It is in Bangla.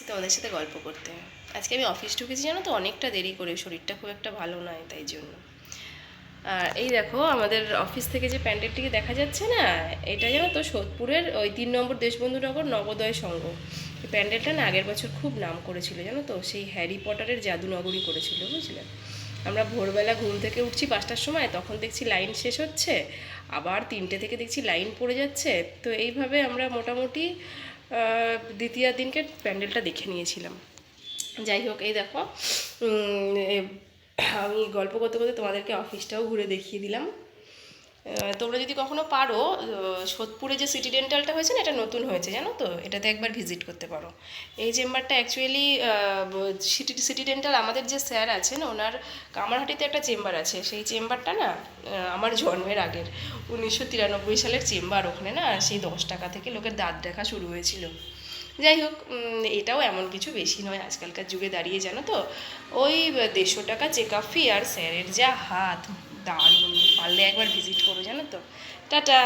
তোমাদের সাথে গল্প করতে। আজকে আমি অফিস ঢুকেছি জানো তো, অনেকটা দেরি করে, শরীরটা খুব একটা ভালো নয় তাই জন্য। আর এই দেখো আমাদের অফিস থেকে যে প্যান্ডেলটিকে দেখা যাচ্ছে না, এটা জানো তো সোদপুরের ওই 3 নম্বর দেশবন্ধুনগর নবোদয় সংঘ। এই প্যান্ডেলটা না আগের বছর খুব নাম করেছিল জানো তো, সেই হ্যারি পটারের জাদুনগরী করেছিল বুঝলে। আমরা ভোরবেলা ঘুম থেকে উঠছি 5টার সময়, তখন দেখছি লাইন শেষ হচ্ছে, আবার 3টে থেকে দেখছি লাইন পড়ে যাচ্ছে। তো এইভাবে আমরা মোটামুটি দ্বিতীয় দিনকে প্যান্ডেলটা দেখে নিয়েছিলাম। যাই হোক, এই দেখো আমি গল্প করতে করতে তোমাদেরকে অফিসটাও ঘুরে দেখিয়ে দিলাম। তোমরা যদি কখনো পারো, সোদপুরে যে সিটি ডেন্টালটা হয়েছে না, এটা নতুন হয়েছে জানো তো, এটাতে একবার ভিজিট করতে পারো। এই চেম্বারটা অ্যাকচুয়ালি সিটি ডেন্টাল আমাদের যে স্যার আছেন, ওনার কামারহাটিতে একটা চেম্বার আছে। সেই চেম্বারটা না আমার জন্মের আগের 1993 সালের চেম্বার। ওখানে না সেই 10 টাকা থেকে লোকের দাঁত দেখা শুরু হয়েছিল। যাই হোক, এটাও এমন কিছু বেশি নয় আজকালকার যুগে দাঁড়িয়ে, জানো তো। ওই 150 টাকা চেক আপ ফি, আর স্যারের যা হাত, দারুণ। পারলে একবার ভিজিট করো জানো তো। টাটা।